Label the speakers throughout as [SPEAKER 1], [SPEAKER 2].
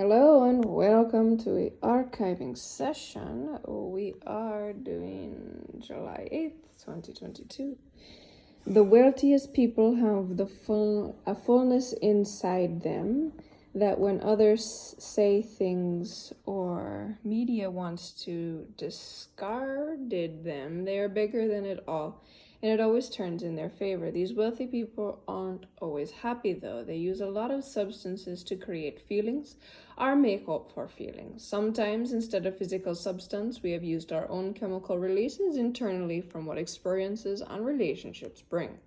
[SPEAKER 1] Hello and welcome to a archiving session. We are doing July 8th, 2022. The wealthiest people have a fullness inside them that when others say things or media wants to discard them, they are bigger than it all. And it always turns in their favor. These wealthy people aren't always happy though. They use a lot of substances to create feelings or make up for feelings. Sometimes instead of physical substance, we have used our own chemical releases internally from what experiences and relationships bring.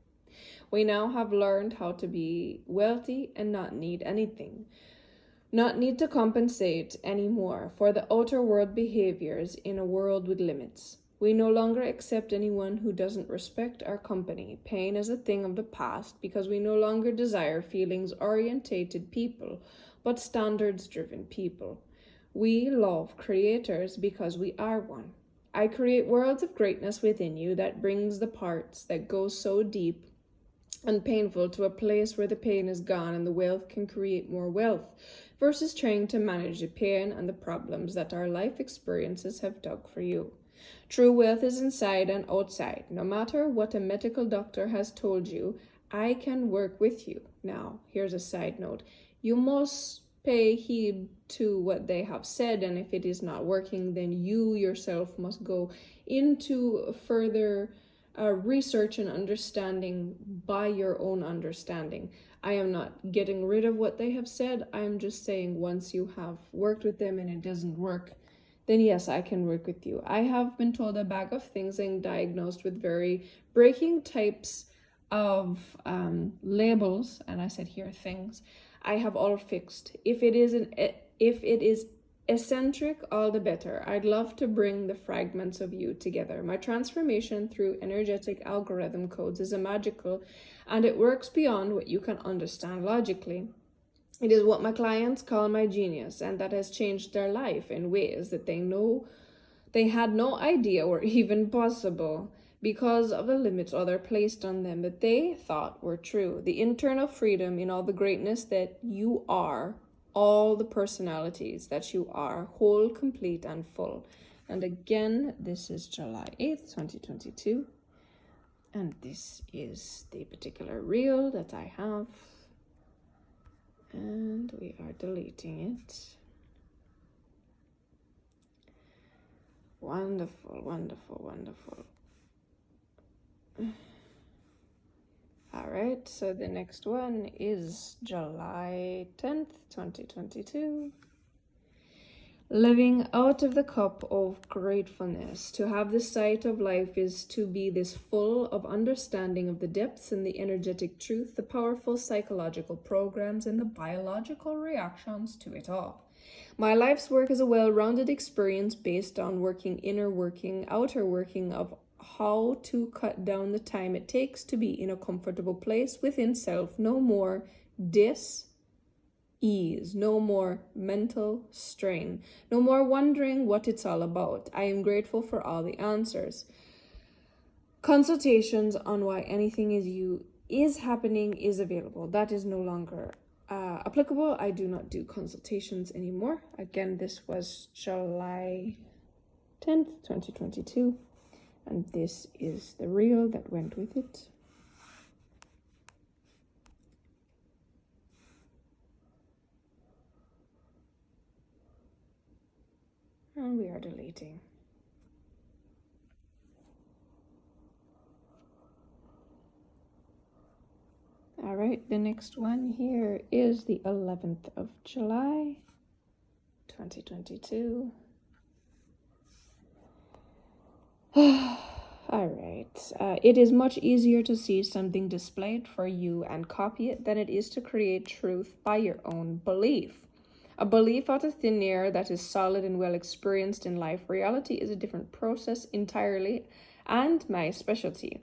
[SPEAKER 1] We now have learned how to be wealthy and not need anything. Not need to compensate anymore for the outer world behaviors in a world with limits. We no longer accept anyone who doesn't respect our company. Pain is a thing of the past because we no longer desire feelings-orientated people, but standards-driven people. We love creators because we are one. I create worlds of greatness within you that brings the parts that go so deep and painful to a place where the pain is gone and the wealth can create more wealth versus trying to manage the pain and the problems that our life experiences have dug for you. True wealth is inside and outside. No matter what a medical doctor has told you, I can work with you. Now, here's a side note. You must pay heed to what they have said, and if it is not working, then you yourself must go into further research and understanding by your own understanding. I am not getting rid of what they have said. I am just saying once you have worked with them and it doesn't work, then yes, I can work with you. I have been told a bag of things and diagnosed with very breaking types of labels, and I said here things. I have all fixed. If it is eccentric, all the better. I'd love to bring the fragments of you together. My transformation through energetic algorithm codes is a magical, and it works beyond what you can understand logically. It is what my clients call my genius, and that has changed their life in ways that they had no idea were even possible because of the limits others placed on them that they thought were true. The internal freedom in all the greatness that you are, all the personalities that you are, whole, complete, and full. And again, this is July 8th, 2022. And this is the particular reel that I have. And we are deleting it. Wonderful, wonderful, wonderful. All right, so the next one is July 10th, 2022. Living out of the cup of gratefulness. To have the sight of life is to be this full of understanding of the depths and the energetic truth, the powerful psychological programs, and the biological reactions to it all. My life's work is a well-rounded experience based on working inner working, outer working of how to cut down the time it takes to be in a comfortable place within self. No more ease, no more mental strain, no more wondering what it's all about. I am grateful for all the answers. Consultations on why anything is happening is available. That is no longer applicable. I do not do consultations anymore. Again, this was July 10th, 2022, and this is the reel that went with it. And we are deleting. All right, the next one here is the 11th of July, 2022. All right, it is much easier to see something displayed for you and copy it than it is to create truth by your own belief. A belief out of thin air that is solid and well experienced in life. Reality is a different process entirely and my specialty.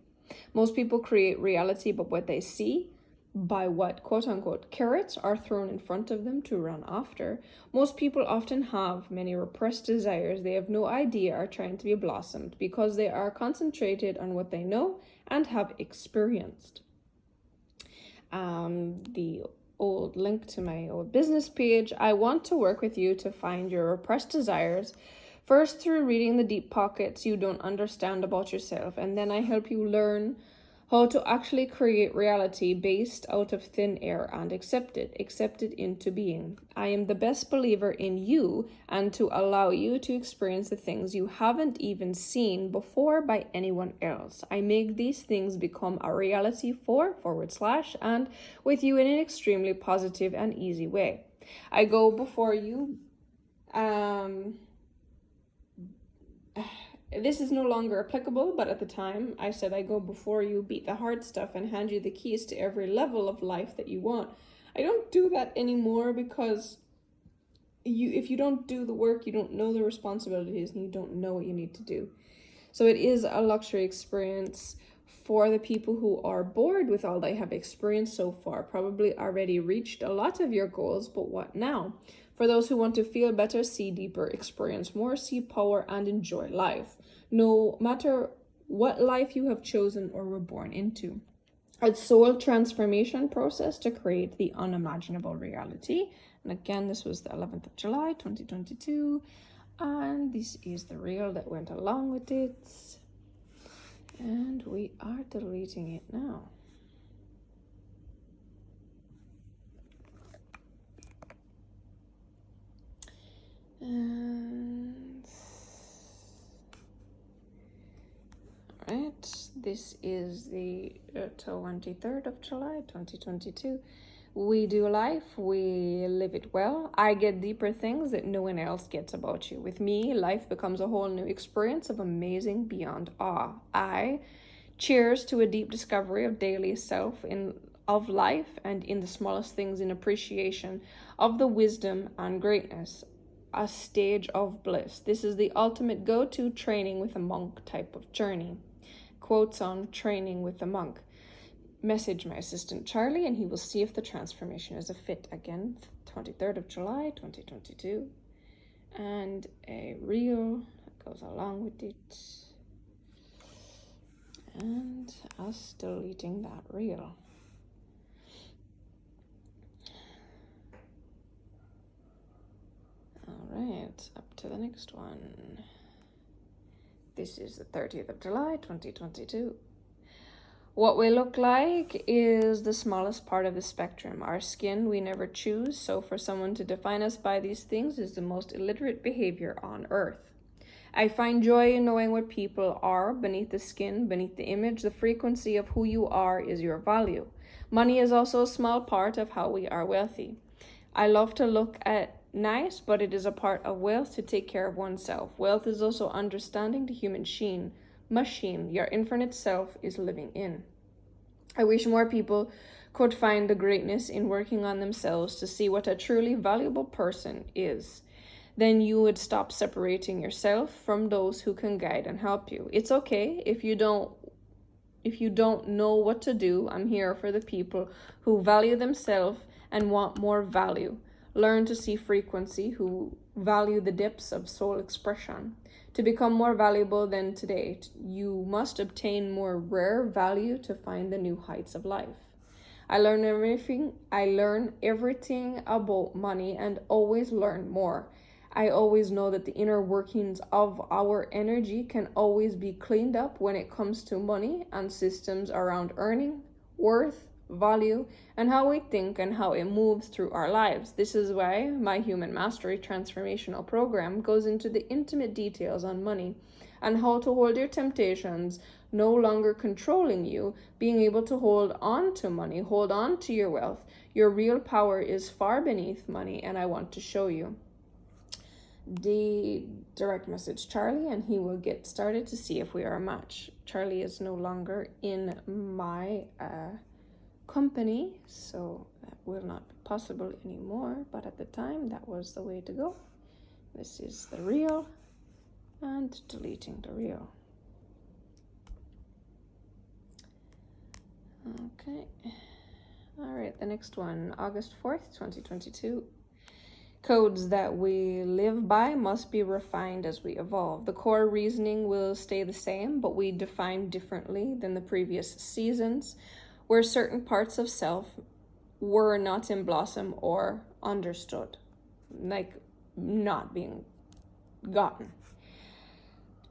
[SPEAKER 1] Most people create reality by what they see, by what quote-unquote carrots are thrown in front of them to run after. Most people often have many repressed desires they have no idea are trying to be blossomed because they are concentrated on what they know and have experienced. The old link to my old business page. I want to work with you to find your repressed desires, first through reading the deep pockets you don't understand about yourself, and then I help you learn how to actually create reality based out of thin air and accept it into being. I am the best believer in you and to allow you to experience the things you haven't even seen before by anyone else. I make these things become a reality for / and with you in an extremely positive and easy way. I go before you. This is no longer applicable, but at the time I said I go before you, beat the hard stuff, and hand you the keys to every level of life that you want. I don't do that anymore because if you don't do the work, you don't know the responsibilities and you don't know what you need to do. So it is a luxury experience for the people who are bored with all they have experienced so far, probably already reached a lot of your goals, but what now? For those who want to feel better, see deeper, experience more, see power, and enjoy life, no matter what life you have chosen or were born into. A soul transformation process to create the unimaginable reality. And again, this was the 11th of July, 2022. And this is the reel that went along with it. And we are deleting it now. And all right, this is the 23rd of July, 2022. We do life, we live it well. I get deeper things that no one else gets about you. With me, life becomes a whole new experience of amazing beyond awe. I cheers to a deep discovery of daily self of life and in the smallest things, in appreciation of the wisdom and greatness. A stage of bliss. This is the ultimate go-to training with a monk type of journey. Quotes on training with a monk. Message my assistant Charlie and he will see if the transformation is a fit. Again, 23rd of July, 2022. And a reel that goes along with it. And us deleting that reel. All right, up to the next one. This is the 30th of July, 2022. What we look like is the smallest part of the spectrum. Our skin we never choose, so for someone to define us by these things is the most illiterate behavior on earth. I find joy in knowing what people are beneath the skin, beneath the image. The frequency of who you are is your value. Money is also a small part of how we are wealthy. I love to look at nice, but it is a part of wealth to take care of oneself. Wealth is also understanding the human machine your infinite self is living in. I wish more people could find the greatness in working on themselves to see what a truly valuable person is. Then you would stop separating yourself from those who can guide and help you. It's okay if you don't know what to do. I'm here for the people who value themselves and want more value. Learn to see frequency, who value the depths of soul expression. To become more valuable than today, you must obtain more rare value to find the new heights of life. I learn everything about money and always learn more. I always know that the inner workings of our energy can always be cleaned up when it comes to money and systems around earning, worth, value, and how we think and how it moves through our lives. This is why my Human Mastery Transformational Program goes into the intimate details on money and how to hold your temptations no longer controlling you, being able to hold on to money, hold on to your wealth. Your real power is far beneath money, and I want to show you. The direct message Charlie, and he will get started to see if we are a match. Charlie is no longer in my company, so that will not be possible anymore, but at the time that was the way to go. This is the reel and deleting the reel. Okay, all right, the next one, August 4th, 2022. Codes that we live by must be refined as we evolve. The core reasoning will stay the same, but we define differently than the previous seasons, where certain parts of self were not in blossom or understood, like not being gotten.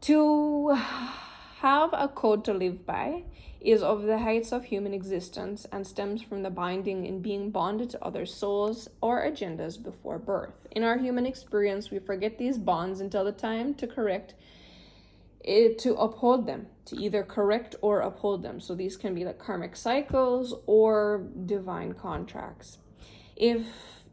[SPEAKER 1] To have a code to live by is of the heights of human existence and stems from the binding in being bonded to other souls or agendas before birth. In our human experience, we forget these bonds until the time to correct it, to uphold them, to either correct or uphold them. So these can be like karmic cycles or divine contracts. If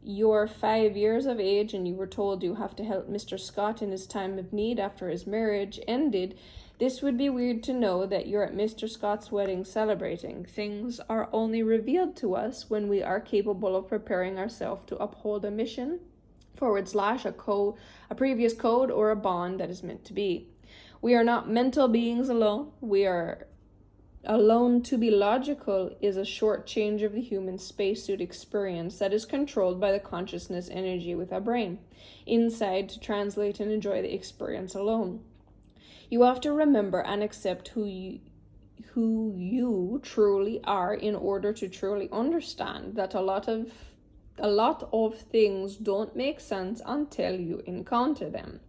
[SPEAKER 1] you're 5 years of age and you were told you have to help Mr. Scott in his time of need after his marriage ended, this would be weird to know that you're at Mr. Scott's wedding celebrating. Things are only revealed to us when we are capable of preparing ourselves to uphold a mission / a previous code or a bond that is meant to be. We are not mental beings alone. We are alone. To be logical is a short change of the human spacesuit experience that is controlled by the consciousness energy with our brain inside to translate and enjoy the experience alone. You have to remember and accept who you truly are in order to truly understand that a lot of things don't make sense until you encounter them.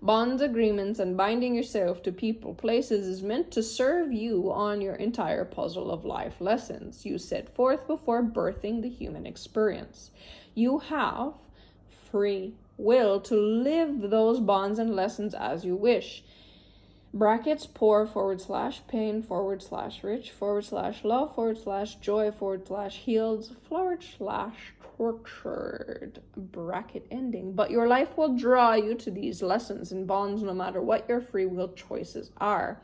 [SPEAKER 1] Bonds, agreements, and binding yourself to people, places is meant to serve you on your entire puzzle of life lessons you set forth before birthing the human experience. You have free will to live those bonds and lessons as you wish. Brackets poor / pain / rich / love / joy / healed / tortured bracket ending. But your life will draw you to these lessons and bonds no matter what your free will choices are.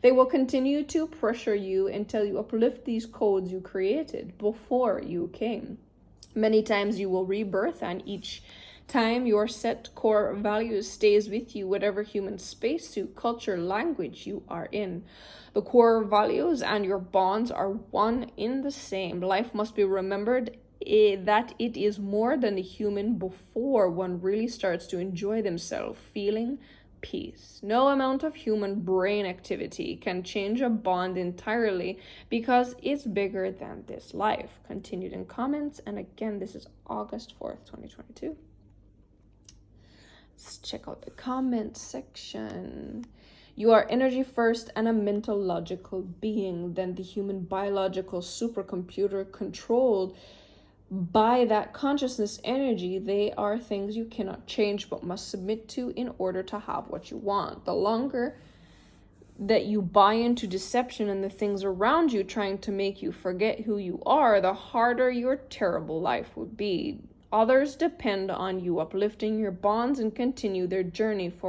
[SPEAKER 1] They will continue to pressure you until you uplift these codes you created before you came. Many times you will rebirth, and each time your set core values stays with you, whatever human spacesuit, culture, language you are in. The core values and your bonds are one in the same. Life must be remembered that it is more than the human before one really starts to enjoy themselves, feeling peace. No amount of human brain activity can change a bond entirely because it's bigger than this life. Continued in comments. And again, this is August 4th, 2022. Let's check out the comment section. You are energy first and a mental logical being, then the human biological supercomputer controlled by that consciousness energy. They are things you cannot change but must submit to in order to have what you want. The longer that you buy into deception and the things around you trying to make you forget who you are, the harder your terrible life would be. Others depend on you uplifting your bonds and continue their journey /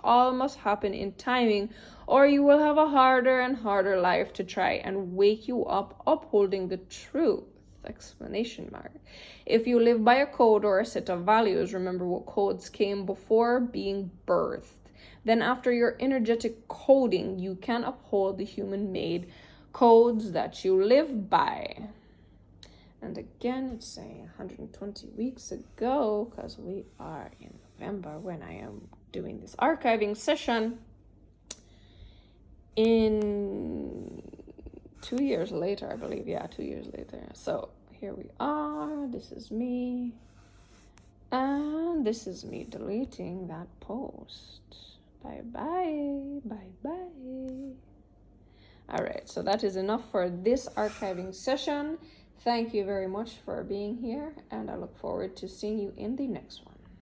[SPEAKER 1] all must happen in timing, or you will have a harder and harder life to try and wake you up upholding the truth. ! If you live by a code or a set of values, remember what codes came before being birthed. Then after your energetic coding, you can uphold the human-made codes that you live by. And again, it's saying 120 weeks ago, because we are in November when I am doing this archiving session. In 2 years later, I believe. Yeah, 2 years later. So here we are. This is me. And this is me deleting that post. Bye-bye. Bye-bye. All right, so that is enough for this archiving session. Thank you very much for being here, and I look forward to seeing you in the next one.